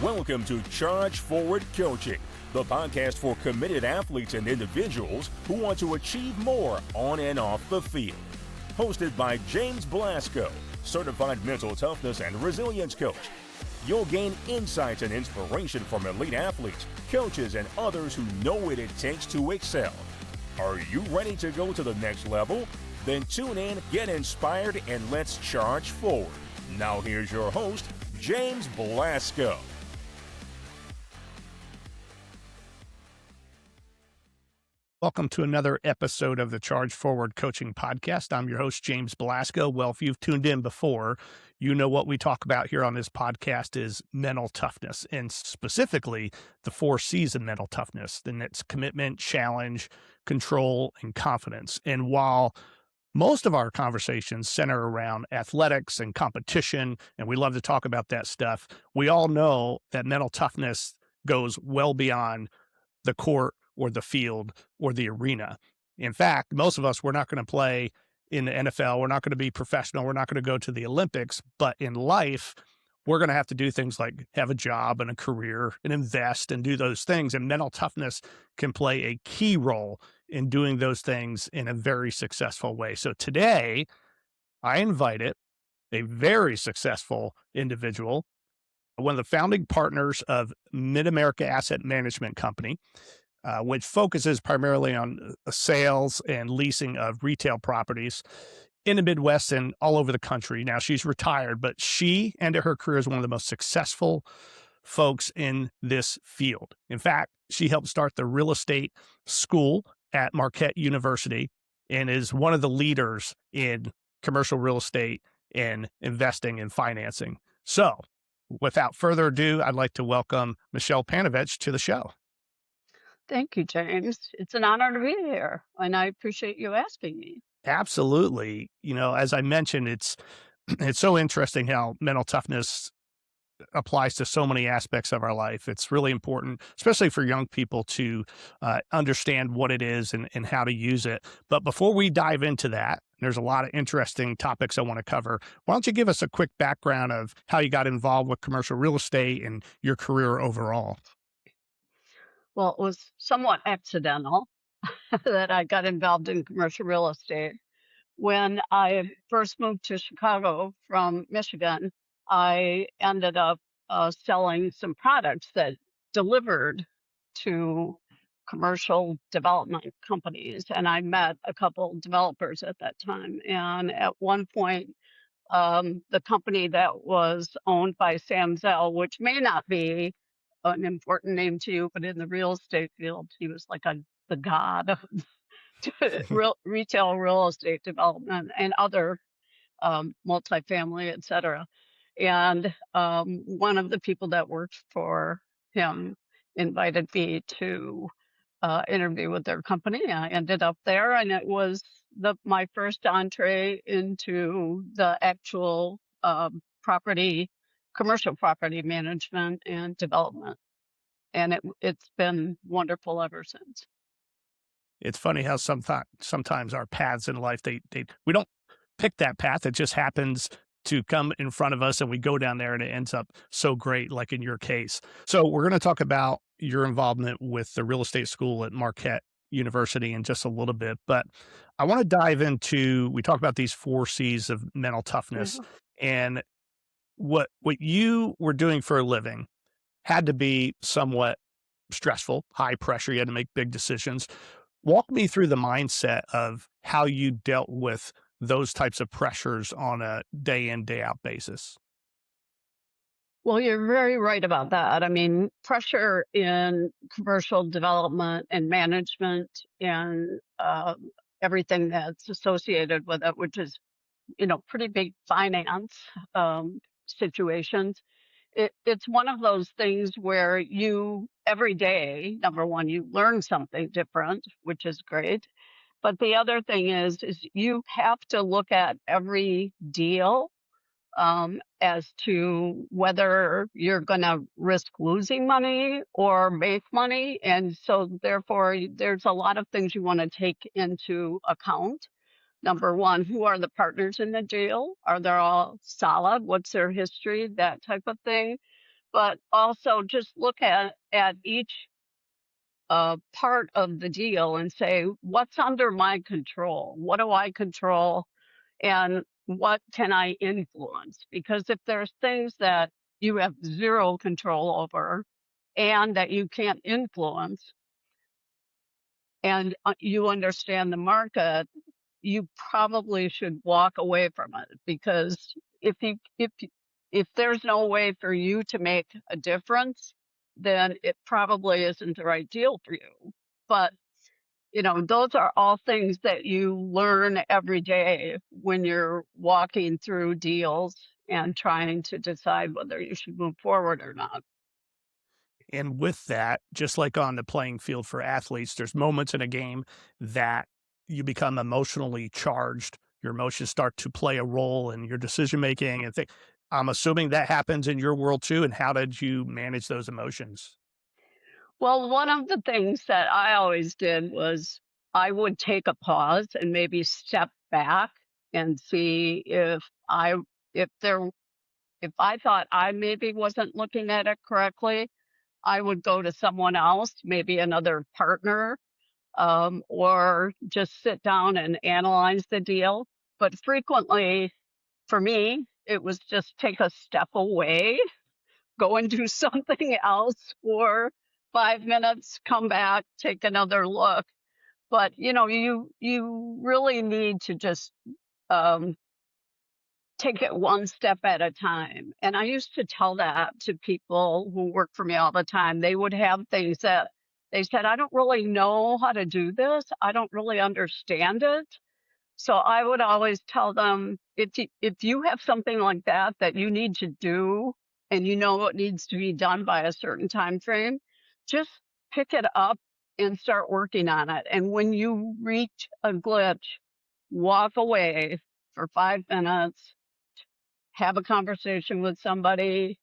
Welcome to Charge Forward Coaching, the podcast for committed athletes and individuals who want to achieve more on and off the field. Hosted by James Blasco, certified mental toughness and resilience coach. You'll gain insights and inspiration from elite athletes, coaches, and others who know what it takes to excel. Are you ready to go to the next level? Then tune in, get inspired, and let's charge forward. Now here's your host, James Blasco. Welcome to another episode of the Charge Forward Coaching Podcast. I'm your host, James Blasco. Well, if you've tuned in before, you know what we talk about here on this podcast is mental toughness, and specifically the 4 C's of mental toughness. And it's commitment, challenge, control, and confidence. And while most of our conversations center around athletics and competition, and we love to talk about that stuff, we all know that mental toughness goes well beyond the court or the field or the arena. In fact, most of us, we're not going to play in the NFL. We're not going to be professional. We're not going to go to the Olympics. But in life, we're going to have to do things like have a job and a career and invest and do those things. And mental toughness can play a key role in doing those things in a very successful way. So today, I invited a very successful individual, one of the founding partners of Mid-America Asset Management Company, which focuses primarily on sales and leasing of retail properties in the Midwest and all over the country. Now, she's retired, but she ended her career as one of the most successful folks in this field. In fact, she helped start the real estate school at Marquette University and is one of the leaders in commercial real estate and investing and financing. So, without further ado, I'd like to welcome Michelle Panovich to the show. Thank you, James. It's an honor to be here, and I appreciate you asking me. Absolutely. You know, as I mentioned, it's so interesting how mental toughness applies to so many aspects of our life. It's really important, especially for young people, to understand what it is and how to use it. But before we dive into that, there's a lot of interesting topics I want to cover. Why don't you give us a quick background of how you got involved with commercial real estate and your career overall? Well, it was somewhat accidental that I got involved in commercial real estate. When I first moved to Chicago from Michigan, I ended up selling some products that delivered to commercial development companies. And I met a couple developers at that time. And at one point, the company that was owned by Sam Zell, which may not be an important name to you, but in the real estate field, he was like the god of retail real estate development and other multifamily, et cetera. And one of the people that worked for him invited me to interview with their company. I ended up there, and it was my first entree into the actual commercial property management and development. And it's been wonderful ever since. It's funny how sometimes our paths in life, we don't pick that path. It just happens to come in front of us and we go down there and it ends up so great, like in your case. So we're going to talk about your involvement with the real estate school at Marquette University in just a little bit, but I want to dive into, we talk about these 4 C's of mental toughness, and what you were doing for a living had to be somewhat stressful, high pressure. You had to make big decisions. Walk me through the mindset of how you dealt with those types of pressures on a day in, day out basis. Well, you're very right about that. I mean, pressure in commercial development and management and everything that's associated with it, which is, pretty big finance situations. It's one of those things where you, every day, number one, you learn something different, which is great. But the other thing is you have to look at every deal as to whether you're going to risk losing money or make money. And so therefore, there's a lot of things you want to take into account. Number one, who are the partners in the deal? Are they all solid? What's their history? That type of thing. but also just look at each part of the deal and say, what's under my control? What do I control? And what can I influence? Because if there's things that you have zero control over and that you can't influence, and you understand the market, you probably should walk away from it, because if there's no way for you to make a difference, then it probably isn't the right deal for you. But those are all things that you learn every day when you're walking through deals and trying to decide whether you should move forward or not. And with that, just like on the playing field for athletes, there's moments in a game that you become emotionally charged. Your emotions start to play a role in your decision making and think. I'm assuming that happens in your world too. And how did you manage those emotions? Well, one of the things that I always did was I would take a pause and maybe step back and see I if there if I thought I maybe wasn't looking at it correctly. I would go to someone else, maybe another partner, or just sit down and analyze the deal. But frequently, for me, it was just take a step away, go and do something else for 5 minutes, come back, take another look. But you really need to just um, take it one step at a time. And I used to tell that to people who work for me all the time. They would have things that they said, I don't really know how to do this. I don't really understand it. So I would always tell them, if you have something like that that you need to do and you know it needs to be done by a certain time frame, just pick it up and start working on it. And when you reach a glitch, walk away for 5 minutes, have a conversation with somebody,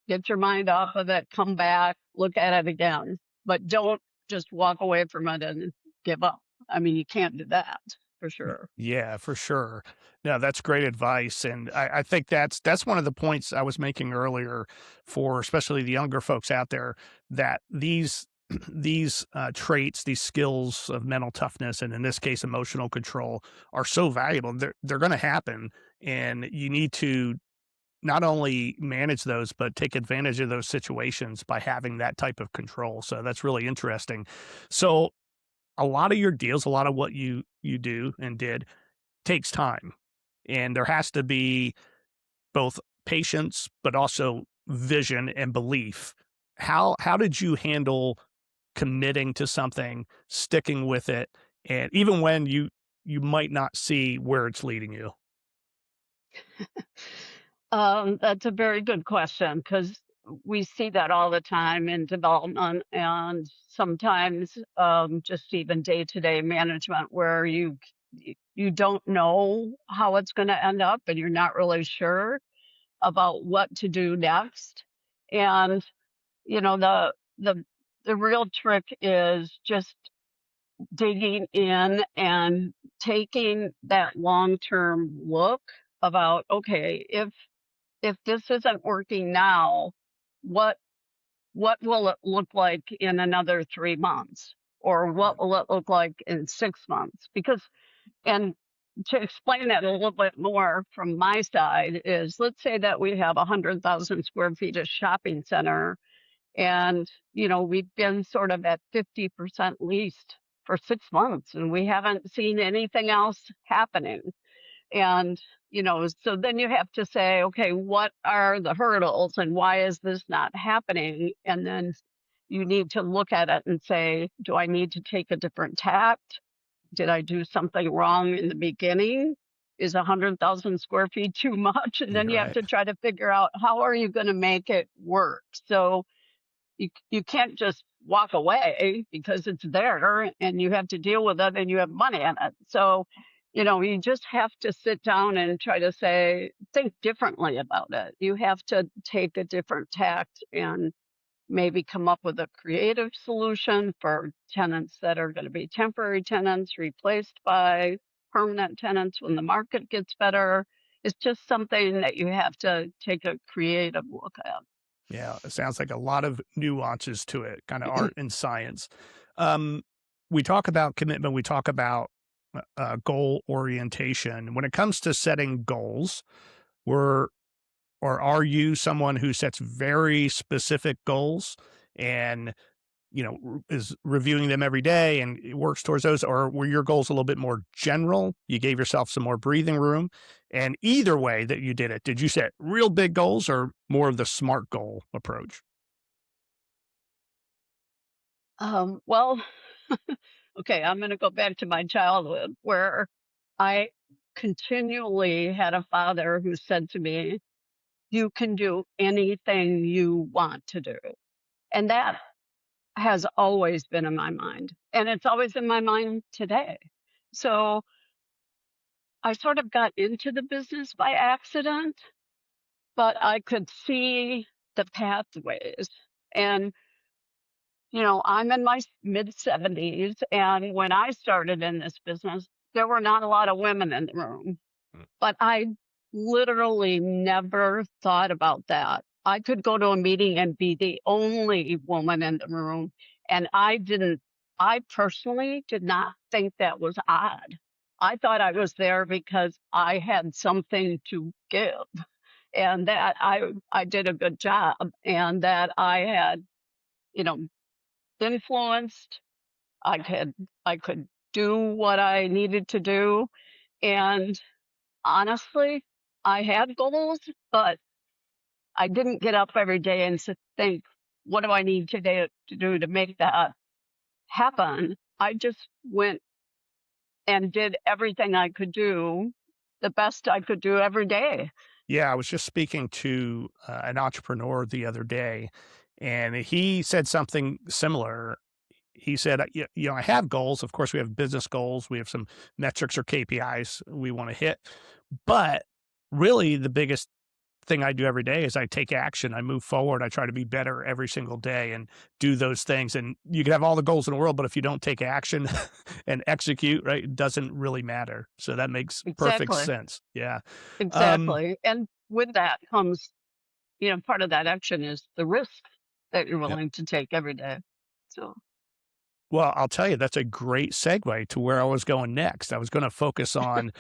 get your mind off of it, come back, look at it again. But don't just walk away from it and give up. I mean, you can't do that for sure. Yeah, for sure. No, that's great advice. And I think that's one of the points I was making earlier for especially the younger folks out there, that these traits, these skills of mental toughness, and in this case, emotional control, are so valuable. They're going to happen, and you need to not only manage those, but take advantage of those situations by having that type of control. So that's really interesting. So a lot of your deals, a lot of what you do and did takes time, and there has to be both patience, but also vision and belief. How did you handle committing to something, sticking with it, and even when you might not see where it's leading you? That's a very good question, because we see that all the time in development, and sometimes just even day-to-day management, where you don't know how it's going to end up and you're not really sure about what to do next. And the the real trick is just digging in and taking that long-term look about, okay, if this isn't working now, what what will it look like in another 3 months? Or what will it look like in 6 months? Because, and to explain that a little bit more from my side is, let's say that we have 100,000 square feet of shopping center, and we've been sort of at 50% leased for 6 months, and we haven't seen anything else happening. And, so then you have to say, okay, what are the hurdles and why is this not happening? And then you need to look at it and say, do I need to take a different tact? Did I do something wrong in the beginning? Is 100,000 square feet too much? And then You're you have right. to try to figure out, how are you going to make it work? So you can't just walk away, because it's there and you have to deal with it and you have money in it. So, you just have to sit down and try to think differently about it. You have to take a different tact and maybe come up with a creative solution for tenants that are going to be temporary tenants replaced by permanent tenants when the market gets better. It's just something that you have to take a creative look at. Yeah, it sounds like a lot of nuances to it, kind of art and science. Um, we talk about commitment, we talk about goal orientation. When it comes to setting goals, were or are you someone who sets very specific goals and is reviewing them every day and works towards those, or were your goals a little bit more general? You gave yourself some more breathing room, and either way that you did it, did you set real big goals or more of the SMART goal approach? Well, okay, I'm going to go back to my childhood where I continually had a father who said to me, "You can do anything you want to do." And that has always been in my mind, and it's always in my mind today. So I sort of got into the business by accident, but I could see the pathways. And, I'm in my mid 70s. And when I started in this business, there were not a lot of women in the room, Mm. but I literally never thought about that. I could go to a meeting and be the only woman in the room. And I personally did not think that was odd. I thought I was there because I had something to give and that I did a good job and that I had, you know, influenced. I could do what I needed to do. And honestly, I had goals, but I didn't get up every day and think, what do I need today to do to make that happen? I just went and did everything I could do, the best I could do every day. Yeah, I was just speaking to an entrepreneur the other day, and he said something similar. He said, I have goals. Of course, we have business goals. We have some metrics or KPIs we want to hit. But really, the biggest thing I do every day is I take action. I move forward. I try to be better every single day and do those things. And you can have all the goals in the world, but if you don't take action and execute, right, it doesn't really matter. So that makes perfect Exactly. sense. Yeah. Um, Exactly. And with that comes, part of that action is the risk that you're yeah. willing to take every day. So, Well, I'll tell you, that's a great segue to where I was going next. I was going to focus on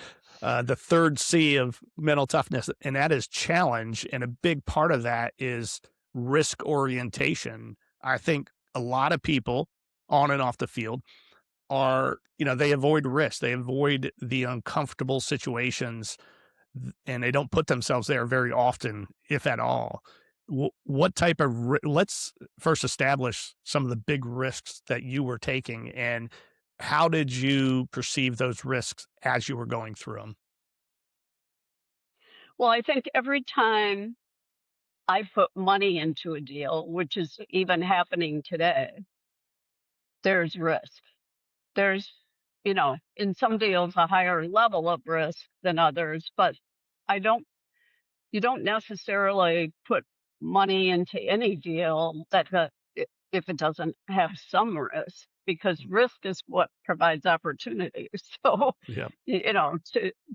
the third C of mental toughness, and that is challenge. And a big part of that is risk orientation. I think a lot of people on and off the field are, they avoid risk, they avoid the uncomfortable situations and they don't put themselves there very often, if at all. What type of let's first establish some of the big risks that you were taking, and how did you perceive those risks as you were going through them? well, I think every time I put money into a deal, which is even happening today, there's risk. There's, in some deals a higher level of risk than others, but I don't you don't necessarily put money into any deal if it doesn't have some risk, because risk is what provides opportunity. So, Yeah.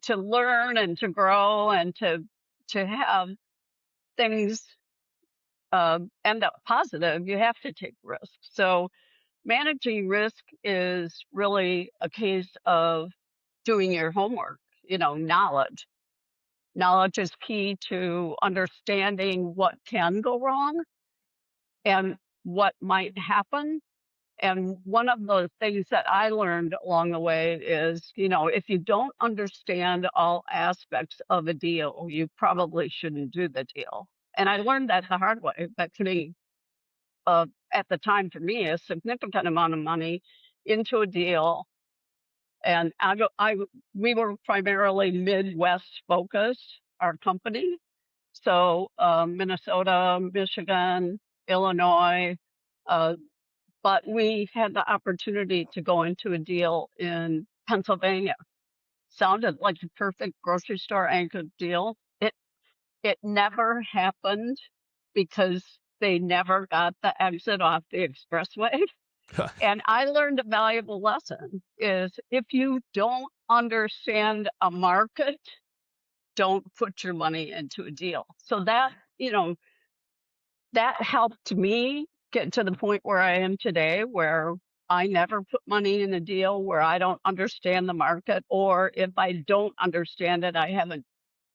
to learn and to grow and to have things end up positive, you have to take risks. So managing risk is really a case of doing your homework, knowledge. Knowledge is key to understanding what can go wrong and what might happen. And one of the things that I learned along the way is, if you don't understand all aspects of a deal, you probably shouldn't do the deal. And I learned that the hard way by putting, at the time for me, a significant amount of money into a deal. And we were primarily Midwest focused, our company. So Minnesota, Michigan, Illinois, uh, but we had the opportunity to go into a deal in Pennsylvania. Sounded like the perfect grocery store anchored deal. It never happened because they never got the exit off the expressway. And I learned a valuable lesson is if you don't understand a market, don't put your money into a deal. So that, that helped me get to the point where I am today, where I never put money in a deal where I don't understand the market, or if I don't understand it, I haven't,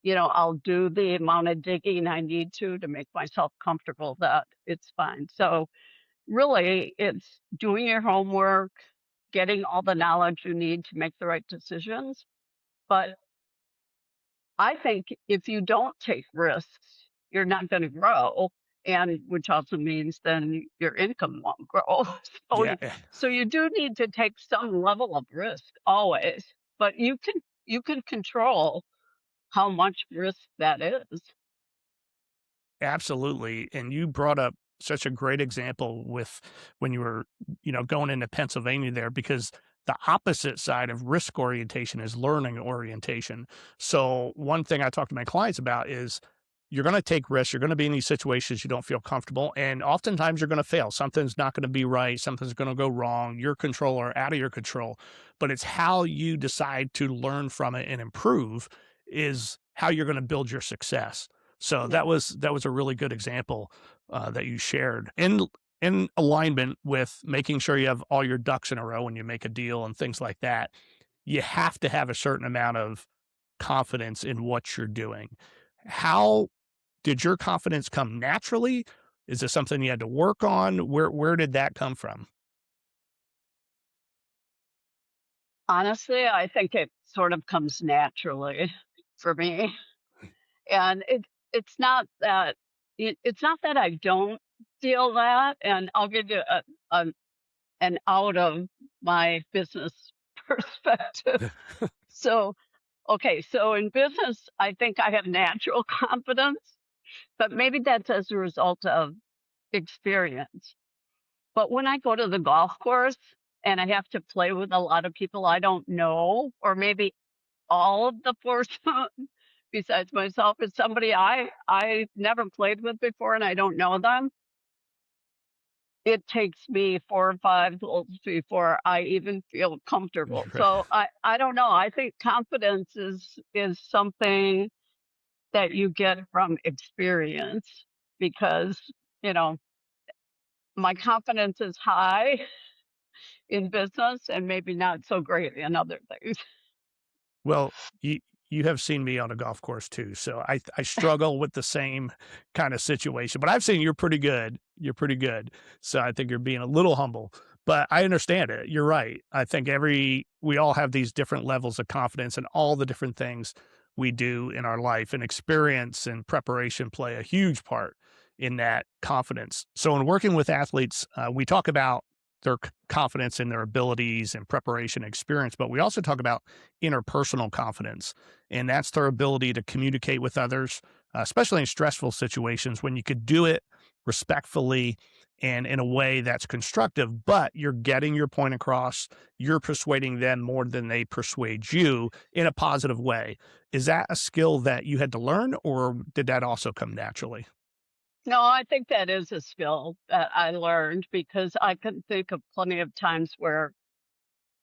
I'll do the amount of digging I need to make myself comfortable that it's fine. So really, it's doing your homework, getting all the knowledge you need to make the right decisions. But I think if you don't take risks, you're not going to grow, and which also means then your income won't grow. So, Yeah. so you do need to take some level of risk always, but you can control how much risk that is. Absolutely. And you brought up such a great example with when you were, going into Pennsylvania there, because the opposite side of risk orientation is learning orientation. So one thing I talk to my clients about is you're going to take risks. You're going to be in these situations you don't feel comfortable. And oftentimes you're going to fail. Something's not going to be right. Something's going to go wrong. Your control or out of your control. But it's how you decide to learn from it and improve is how you're going to build your success. So Yeah. that was a really good example that you shared in alignment with making sure you have all your ducks in a row when you make a deal and things like that. You have to have a certain amount of confidence in what you're doing. How did your confidence come naturally? Is this something you had to work on? Where did that come from? Honestly, I think it sort of comes naturally for me. And it's not that I don't feel that. And I'll give you an out of my business perspective. So, okay, so in business, I think I have natural confidence, but maybe that's as a result of experience. But when I go to the golf course and I have to play with a lot of people I don't know, or maybe all of the foursome besides myself is somebody I never played with before and I don't know them. It takes me 4 or 5 holes before I even feel comfortable. So I don't know. I think confidence is something that you get from experience because, you know, my confidence is high in business and maybe not so great in other things. Well, you have seen me on a golf course too, so I struggle with the same kind of situation, but I've seen you're pretty good. You're pretty good. So I think you're being a little humble, but I understand it. You're right. I think we all have these different levels of confidence and all the different things we do in our life, and experience and preparation play a huge part in that confidence. So in working with athletes, we talk about their confidence in their abilities and preparation experience, but we also talk about interpersonal confidence. And that's their ability to communicate with others, especially in stressful situations when you could do it respectfully and in a way that's constructive, but you're getting your point across. You're persuading them more than they persuade you in a positive way. Is that a skill that you had to learn, or did that also come naturally? No, I think that is a skill that I learned because I can think of plenty of times where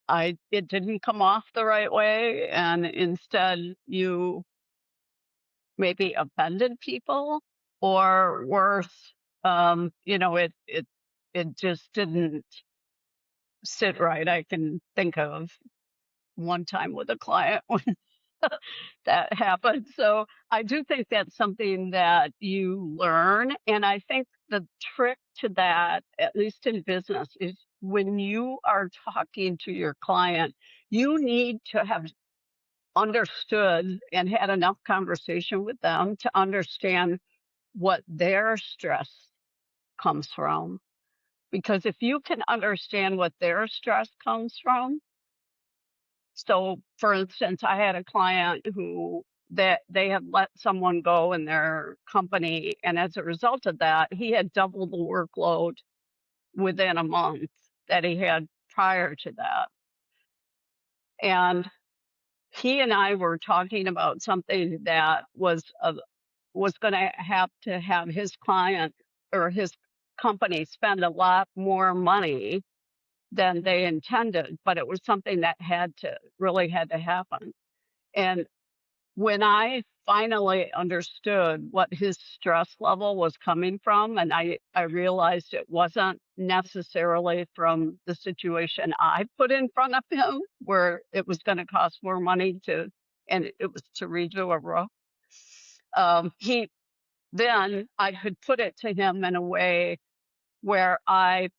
I it didn't come off the right way, and instead you maybe offended people, or worse, it just didn't sit right. I can think of one time with a client when that happened. So I do think that's something that you learn. And I think the trick to that, at least in business, is when you are talking to your client, you need to have understood and had enough conversation with them to understand what their stress comes from. Because if you can understand what their stress comes from, so, for instance, I had a client who that they had let someone go in their company, and as a result of that, he had doubled the workload within a month that he had prior to that. And he and I were talking about something that was going to have his client or his company spend a lot more money than they intended, but it was something that had to happen. And when I finally understood what his stress level was coming from. And I realized it wasn't necessarily from the situation I put in front of him, where it was going to cost more money and it was to redo a roof. Then I could put it to him in a way where I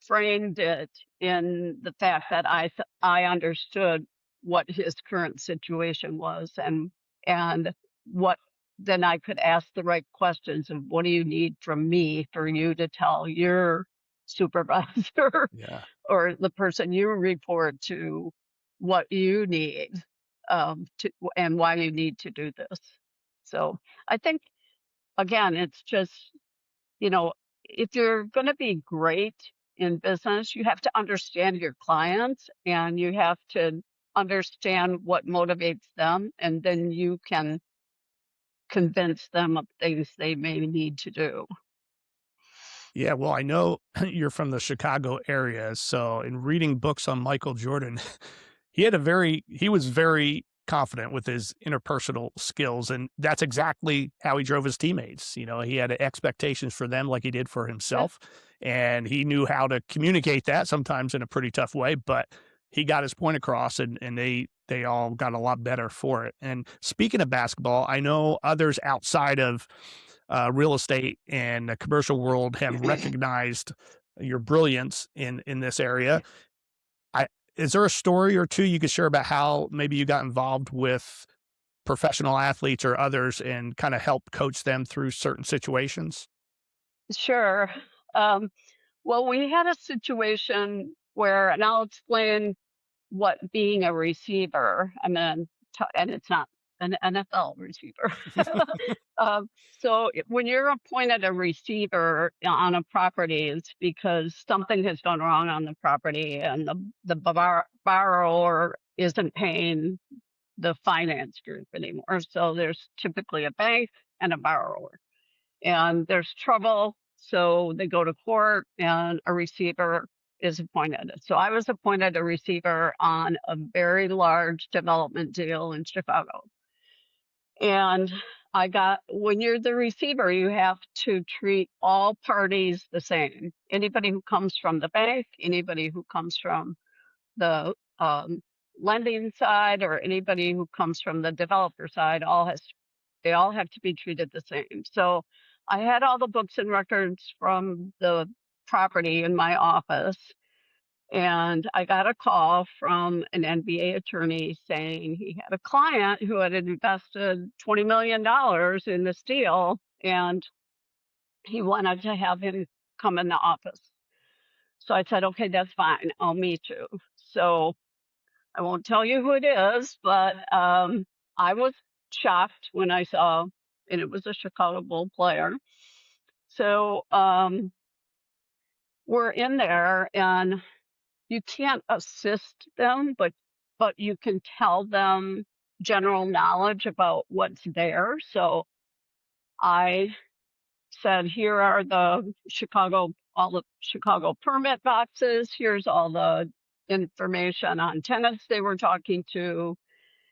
framed it in the fact that I understood what his current situation was, and what then I could ask the right questions of, what do you need from me for you to tell your supervisor Yeah. or the person you report to what you need, and why you need to do this. So I think, again, it's just, you know, if you're going to be great in business, you have to understand your clients, and you have to understand what motivates them, and then you can convince them of things they may need to do. Yeah, well, I know you're from the Chicago area, so in reading books on Michael Jordan, he was very confident with his interpersonal skills, and that's exactly how he drove his teammates. You know, he had expectations for them like he did for Yeah. himself, and he knew how to communicate that, sometimes in a pretty tough way, but he got his point across, and they all got a lot better for it. And speaking of basketball, I know others outside of real estate and the commercial world have recognized your brilliance in this area. I Is there a story or two you could share about how maybe you got involved with professional athletes or others and kind of help coach them through certain situations? Sure. Um, well, we had a situation where, and I'll explain what being a receiver, and it's not an NFL receiver. Um, when you're appointed a receiver on a property, it's because something has gone wrong on the property, and the borrower isn't paying the finance group anymore. So there's typically a bank and a borrower, and there's trouble. So they go to court, and a receiver is appointed. So I was appointed a receiver on a very large development deal in Chicago. And when you're the receiver, you have to treat all parties the same. Anybody who comes from the bank, anybody who comes from the lending side, or anybody who comes from the developer side, they all have to be treated the same. So I had all the books and records from the property in my office, and I got a call from an NBA attorney saying he had a client who had invested $20 million in this deal, and he wanted to have him come in the office. So I said, okay, that's fine. I'll meet you. So I won't tell you who it is, but I was shocked when I saw, and it was a Chicago Bull player. So we're in there, and you can't assist them, but you can tell them general knowledge about what's there. So I said, here are all the Chicago permit boxes. Here's all the information on tenants they were talking to.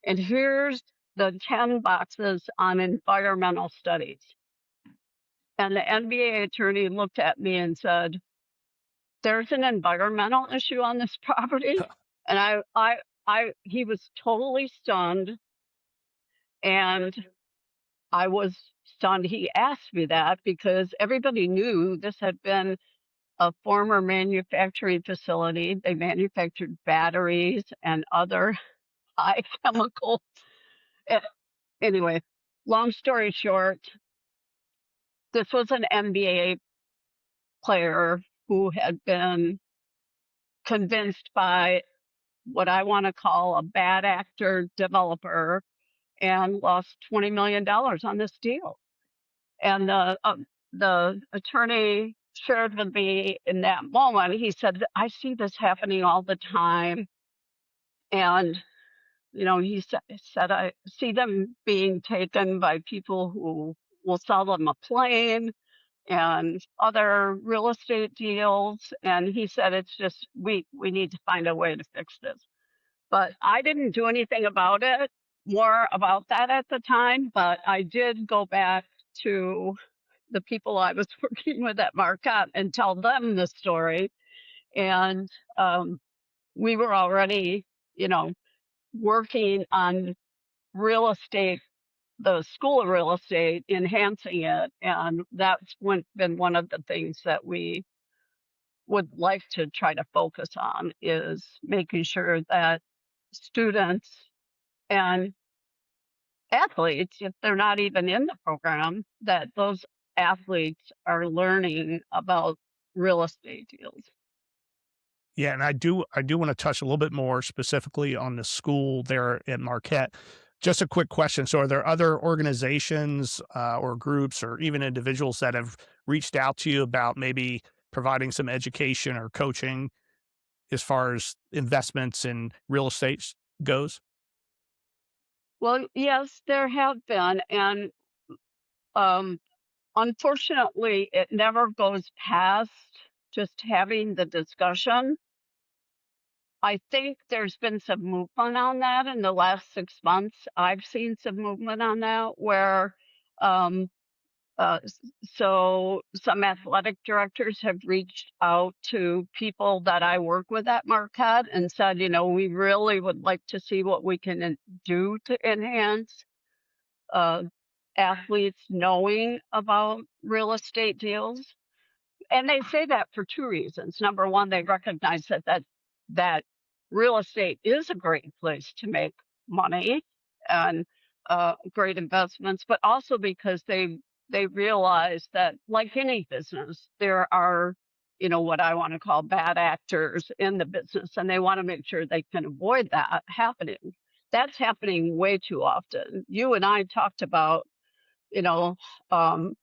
And here's the 10 boxes on environmental studies. And the NBA attorney looked at me and said, there's an environmental issue on this property. And he was totally stunned. And I was stunned he asked me that, because everybody knew this had been a former manufacturing facility. They manufactured batteries and other high chemical. Anyway, long story short, this was an NBA player who had been convinced by what I want to call a bad actor developer, and lost $20 million on this deal. And the attorney shared with me in that moment, he said, I see this happening all the time. And, he said, I see them being taken by people who will sell them a plane and other real estate deals. And he said, it's just, we need to find a way to fix this. But I didn't do anything about it. more about that at the time, but I did go back to the people I was working with at Marquette and tell them the story. And we were already, you know, working on real estate, the School of Real Estate, enhancing it. And that's been one of the things that we would like to try to focus on, is making sure that students and athletes, if they're not even in the program, that those athletes are learning about real estate deals. Yeah, and I do want to touch a little bit more specifically on the school there at Marquette. Just a quick question. So, are there other organizations or groups or even individuals that have reached out to you about maybe providing some education or coaching as far as investments in real estate goes? Well, yes, there have been. And um, unfortunately, it never goes past just having the discussion. I think there's been some movement on that in the last 6 months. I've seen some movement on that where, um, so some athletic directors have reached out to people that I work with at Marquette and said, we really would like to see what we can do to enhance uh, athletes knowing about real estate deals. And they say that for two reasons. Number one, they recognize that real estate is a great place to make money and great investments, but also because they realize that, like any business, there are, what I want to call bad actors in the business, and they want to make sure they can avoid that happening. That's happening way too often. You and I talked about, you know, um,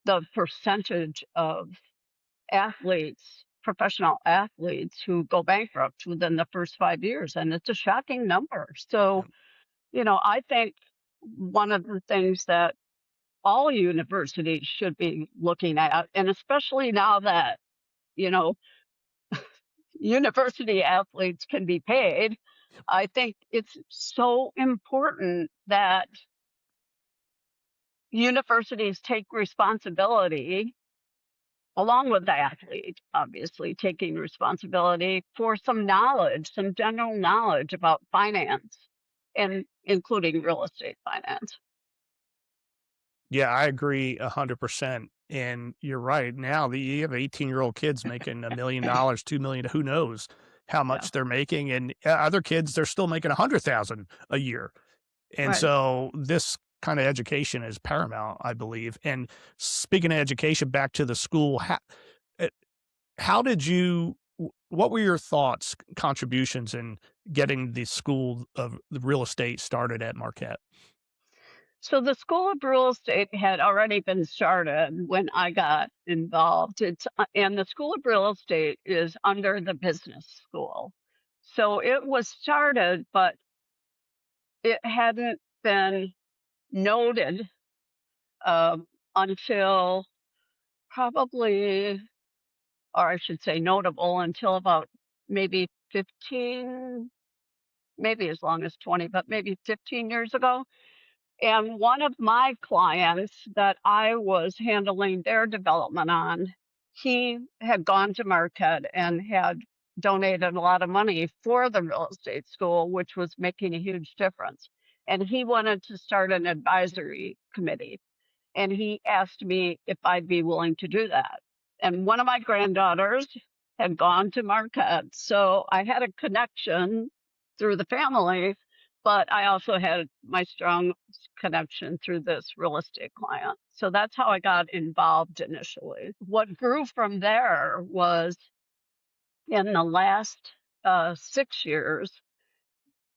the percentage of athletes, professional athletes, who go bankrupt within the first 5 years, and it's a shocking number. So, I think one of the things that all universities should be looking at, and especially now that, you know, university athletes can be paid, I think it's so important that universities take responsibility, along with the athlete, obviously, taking responsibility for some knowledge, some general knowledge about finance, and including real estate finance. Yeah, I agree 100%. And you're right. Now you have 18-year-old kids making $1 million, 2 million, who knows how Yeah, much they're making. And other kids, they're still making 100,000 a year. And right. so this kind of education is paramount, I believe. And speaking of education, back to the school, uh, how did you, what were your thoughts, contributions in getting the school of the real estate started at Marquette? So the School of Real Estate had already been started when I got involved. And the School of Real Estate is under the business school. So it was started, but it hadn't been noted uh, until probably, or I should say notable, until about maybe 15, maybe as long as 20, but maybe 15 years ago. And one of my clients that I was handling their development on, he had gone to Marquette and had donated a lot of money for the real estate school, which was making a huge difference. And he wanted to start an advisory committee. And he asked me if I'd be willing to do that. And one of my granddaughters had gone to Marquette, so I had a connection through the family, but I also had my strong connection through this real estate client. So that's how I got involved initially. What grew from there was, in the last 6 years,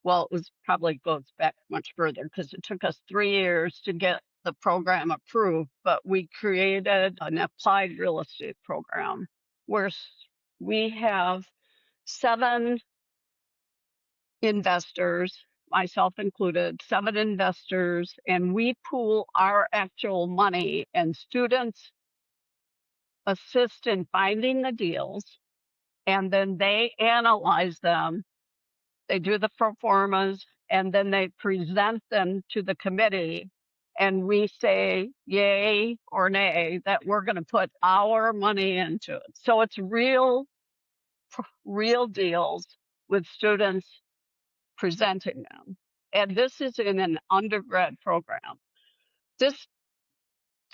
well, it was probably goes back much further because it took us 3 years to get the program approved, but we created an applied real estate program where we have 7 investors, myself included, 7 investors, and we pool our actual money, and students assist in finding the deals, and then they analyze them. They do the pro formas, and then they present them to the committee, and we say yay or nay that we're going to put our money into it. So it's real deals with students presenting them. And this is in an undergrad program. This,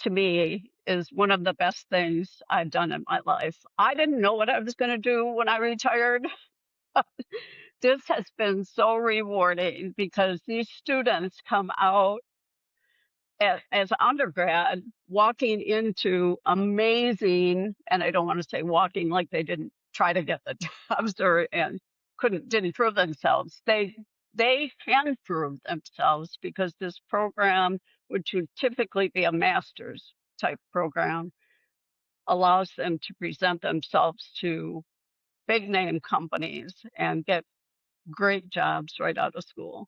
to me, is one of the best things I've done in my life. I didn't know what I was going to do when I retired. This has been so rewarding because these students come out as undergrad walking into amazing, and I don't want to say walking like they didn't try to get the jobs and didn't prove themselves. They can prove themselves because this program, which would typically be a master's type program, allows them to present themselves to big name companies and get great jobs right out of school.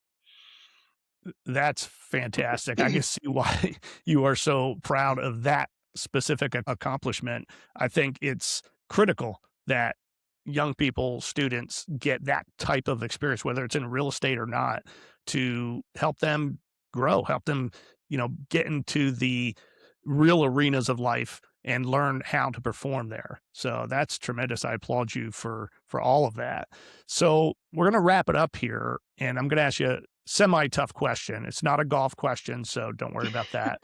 That's fantastic. I can see why you are so proud of that specific accomplishment. I think it's critical that young people, students get that type of experience, whether it's in real estate or not, to help them grow, help them, get into the real arenas of life and learn how to perform there. So that's tremendous. I applaud you for all of that. So we're going to wrap it up here, and I'm going to ask you a semi-tough question. It's not a golf question, so don't worry about that.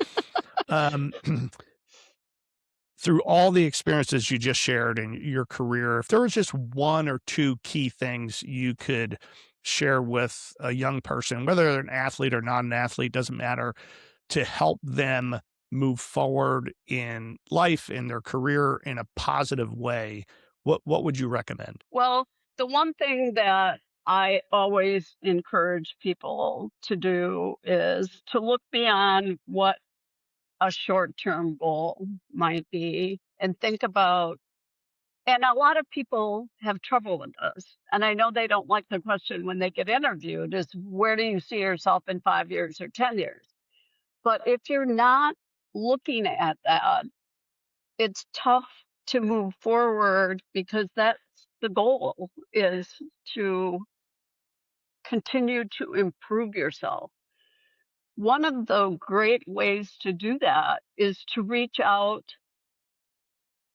Through all the experiences you just shared in your career, if there was just one or two key things you could share with a young person, whether they're an athlete or not an athlete, doesn't matter, to help them move forward in life, in their career, in a positive way, what would you recommend? Well, the one thing that I always encourage people to do is to look beyond what a short-term goal might be and think about, and a lot of people have trouble with this. And I know they don't like the question when they get interviewed is, where do you see yourself in 5 years or 10 years? But if you're not looking at that, it's tough to move forward because that's the goal, is to continue to improve yourself. One of the great ways to do that is to reach out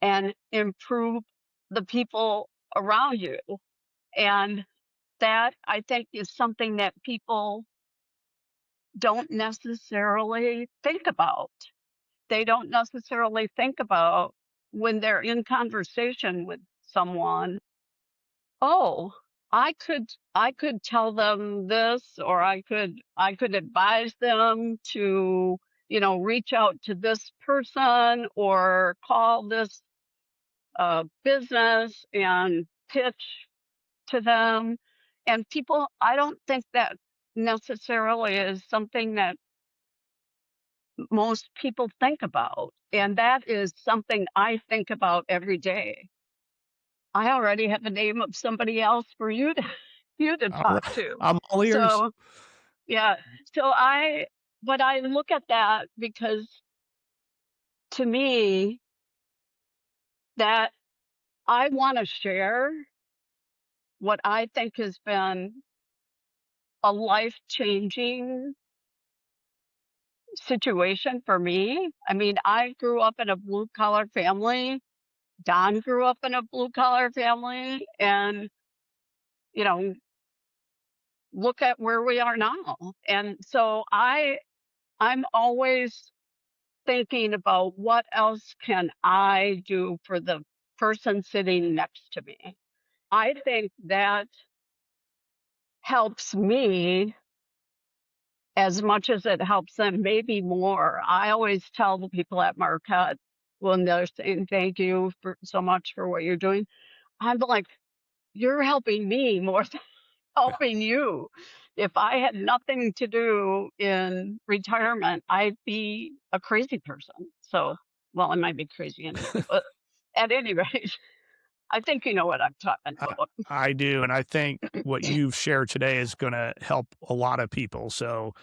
and improve the people around you. And that, I think, is something that people don't necessarily think about. They don't necessarily think about when they're in conversation with someone. Oh, I could tell them this, or I could advise them to, reach out to this person or call this business and pitch to them. And people, I don't think that necessarily is something that most people think about. And that is something I think about every day. I already have the name of somebody else for you to All talk right. to. I'm all ears. So yeah. But I look at that because to me, that I want to share what I think has been a life-changing situation for me. I mean, I grew up in a blue-collar family. Don grew up in a blue-collar family, and, you know, look at where we are now. And so I'm always thinking about what else can I do for the person sitting next to me. I think that helps me as much as it helps them, maybe more. I always tell the people at Marquette when they're saying thank you for so much for what you're doing, I'm like, you're helping me more than helping you. If I had nothing to do in retirement, I'd be a crazy person. So, well, I might be crazy anyway, but at any rate, I think you know what I'm talking I, about. I do. And I think what you've shared today is going to help a lot of people. So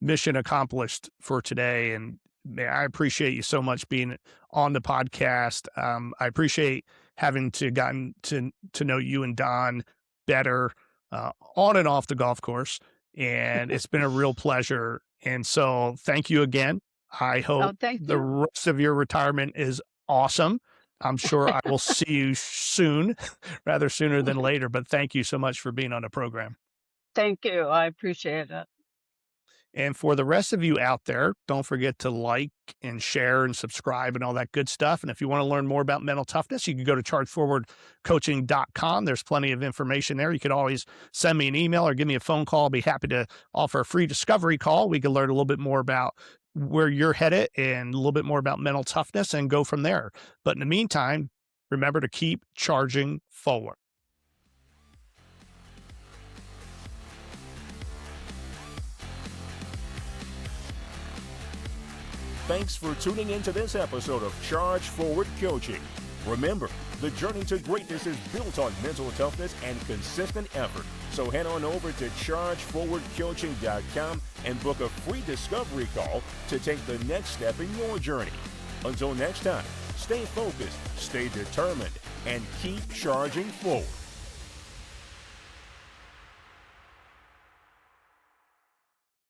mission accomplished for today. And man, I appreciate you so much being on the podcast. I appreciate having gotten to know you and Don better on and off the golf course. and it's been a real pleasure. And so thank you again. I hope thank the you. rest of your retirement is awesome. I'm sure I will see you soon, rather sooner than later, but thank you so much for being on the program. Thank you. I appreciate it. And for the rest of you out there, don't forget to like and share and subscribe and all that good stuff. And if you want to learn more about mental toughness, you can go to chargeforwardcoaching.com. There's plenty of information there. You could always send me an email or give me a phone call. I'll be happy to offer a free discovery call. We can learn a little bit more about where you're headed and a little bit more about mental toughness and go from there. But in the meantime, remember to keep charging forward. Thanks for tuning into this episode of Charge Forward Coaching. Remember, the journey to greatness is built on mental toughness and consistent effort. So head on over to chargeforwardcoaching.com and book a free discovery call to take the next step in your journey. Until next time, stay focused, stay determined, and keep charging forward.